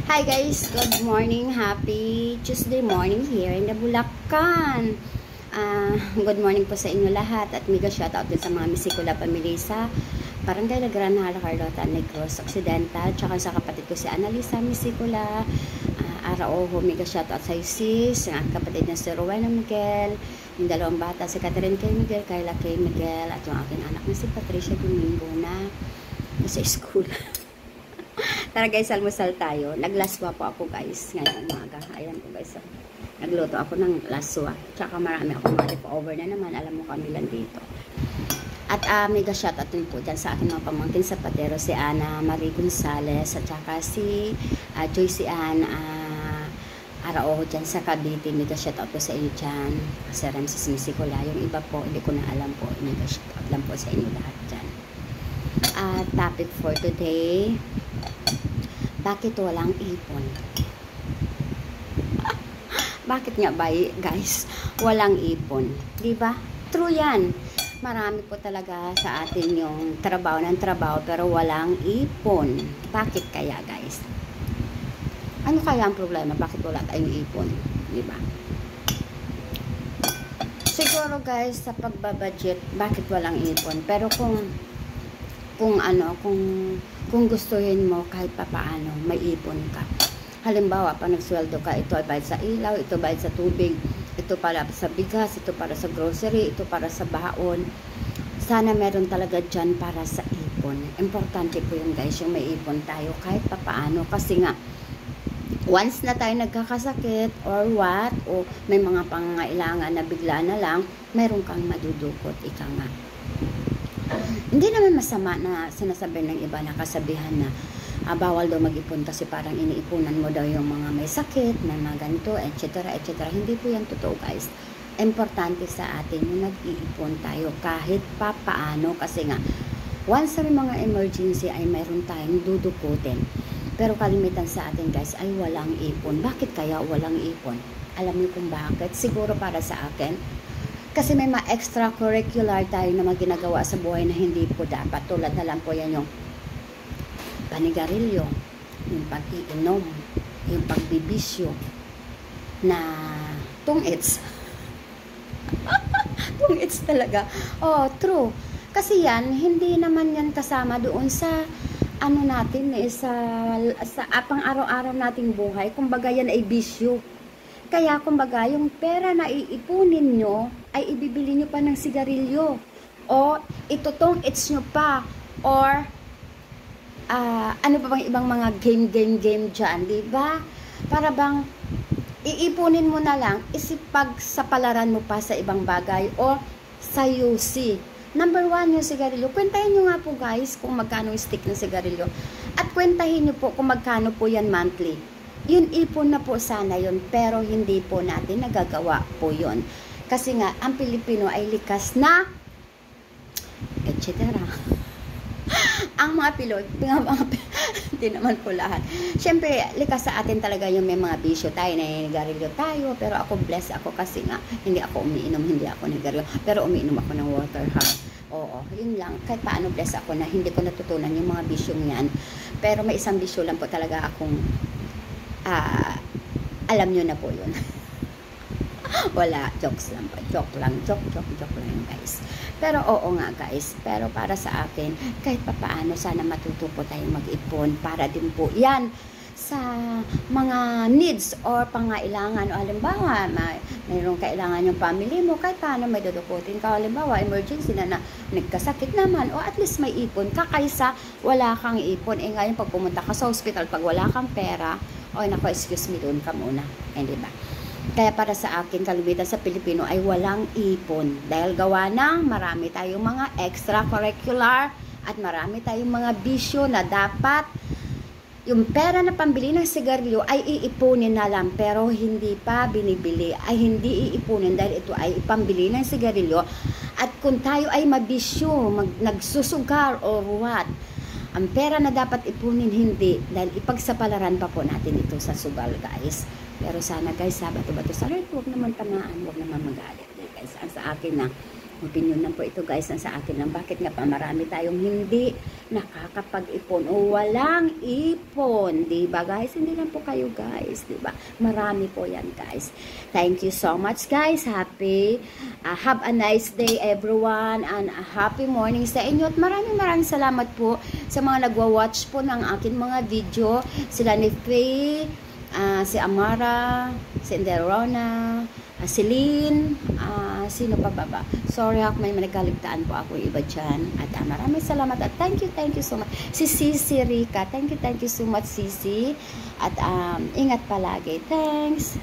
Hi guys, good morning. Happy Tuesday morning here in the Bulacan. Good morning po sa inyo lahat at mega shoutout din sa mga Misikula Pamilisa, Barangay La Granada, Carlota, Negros Occidental, tsaka sa kapatid ko si Annalisa Misikula. Araoho, mega shoutout sa sis, ang kapatid niya si Rowena Miguel, yung dalawang bata si Catherine K. Miguel, Kayla K. Miguel, at yung aking anak na si Patricia Domingo na nasa school. Tara guys, almusal tayo. Naglaswa po ako guys ngayong umaga. Ayan po guys. Nagluto ako ng laswa. Tsaka marami ako mga over na naman. Alam mo kami lang dito. At mega shoutout din po dyan sa aking mga pamangkin sa Patero. Si Ana Marie Gonzales. At tsaka si Joyce Ann Araoho dyan sa Cavite. Mega shoutout po sa inyo dyan. Kasi Ramses Misikula. Yung iba po, hindi ko na alam po. Mega shoutout lang po sa inyo lahat dyan. Topic for today. Bakit walang ipon? Bakit nga ba guys walang ipon? Diba? True yan. Marami po talaga sa atin yung trabaho ng trabaho pero walang ipon. Bakit kaya guys? Ano kaya ang problema? Bakit wala tayong ipon? Diba? Siguro guys sa pagbabudget bakit walang ipon? Pero kung gustuhin mo kahit papaano, may ipon ka. Halimbawa, pa nagsweldo ka, ito ay bayad sa ilaw, ito bayad sa tubig, ito para sa bigas, ito para sa grocery, ito para sa baon. Sana meron talaga dyan para sa ipon. Importante po yun guys, yung may ipon tayo kahit papaano. Kasi nga, once na tayo nagkakasakit or what, o may mga pangangailangan na bigla na lang, meron kang madudukot, ika nga. Hindi naman masama na sinasabi ng iba na kasabihan na bawal daw mag-ipon kasi parang iniipunan mo daw yung mga may sakit, may mga ganito, etc. etc. Hindi po yan totoo guys. Importante sa atin yung nag-iipon tayo kahit pa paano kasi nga once may mga emergency ay mayroon tayong dudukutin. Pero kalimitan sa atin guys ay walang ipon. Bakit kaya walang ipon? Alam niyo kung bakit? Siguro para sa akin kasi may mga extracurricular tayo na mga ginagawa sa buhay na hindi po dapat. Tulad na lang po yan yung panigarilyo, yung pag-iinom, yung pagbibisyo na tungits. Tungits talaga. Oh, true. Kasi yan, hindi naman yan kasama doon sa ano natin sa pang araw-araw nating buhay. Kumbaga yan ay bisyo. Kaya kumbaga yung pera na iipunin nyo ay ibibili nyo pa ng sigarilyo o itutong its nyo pa or ano pa bang ibang mga game dyan, diba? Para bang iipunin mo na lang isipagsapalaran mo pa sa ibang bagay o sa UC. Number 1 yung sigarilyo. Kwentahin nyo nga po guys kung magkano yung stick ng sigarilyo at kwentahin nyo po kung magkano po yan monthly. Yun ipon na po sana yun, pero hindi po natin nagagawa po yun. Kasi nga, ang Pilipino ay likas na, etc. Ang mga pilot, hindi naman po lahat. Siyempre, likas sa atin talaga yung may mga bisyo tayo, naninigarilyo tayo, pero ako blessed ako kasi nga, hindi ako umiinom, hindi ako nanigarilyo, pero umiinom ako ng water, ha? Oo, yun lang. Kahit paano blessed ako na hindi ko natutunan yung mga bisyong yan. Pero may isang bisyo lang po talaga akong alam nyo na po yun. Wala, jokes lang po. Joke lang yun guys. Pero oo nga guys, pero para sa akin, kahit papaano sana matuto po tayong mag-ipon para din po yan sa mga needs or pangailangan. O halimbawa, mayroong kailangan yung family mo, kahit paano may dudukutin ka. Halimbawa, emergency na nagkasakit naman, o at least may ipon ka kaysa wala kang ipon. Eh ngayon, pag pumunta ka sa hospital, pag wala kang pera, oy nako, excuse me, doon ka muna. Eh, diba? Kaya para sa akin, kalimitan sa Pilipino ay walang ipon. Dahil gawa ng marami tayong mga extracurricular at marami tayong mga bisyo na dapat yung pera na pambili ng sigarilyo ay iipunin na lang pero hindi pa binibili, ay hindi iipunin dahil ito ay ipambili ng sigarilyo. At kung tayo ay mabisyo, nagsusugar or what, ang pera na dapat ipunin hindi dahil ipagsapalaran pa po natin ito sa sugal guys. Pero sana guys, bato-bato sa Lord, huwag naman tamaan, huwag naman magalit guys. Ang sa akin na Opinion lang po ito guys, sa akin lang. Bakit nga pa marami tayong hindi nakakapag-ipon o walang ipon, di ba guys? Hindi lang po kayo guys, di ba? Marami po yan guys. Thank you so much guys. Have a nice day everyone, and a happy morning sa inyo. At maraming salamat po sa mga nagwa-watch po ng akin mga video. Sila ni Faye, si Amara, si Enderona, si Lynn, sino pa ba? Sorry may nagkaligtaan po ako iba dyan. At maraming salamat at thank you so much. Si Sisi Rika, thank you so much Sisi. At ingat palagi. Thanks.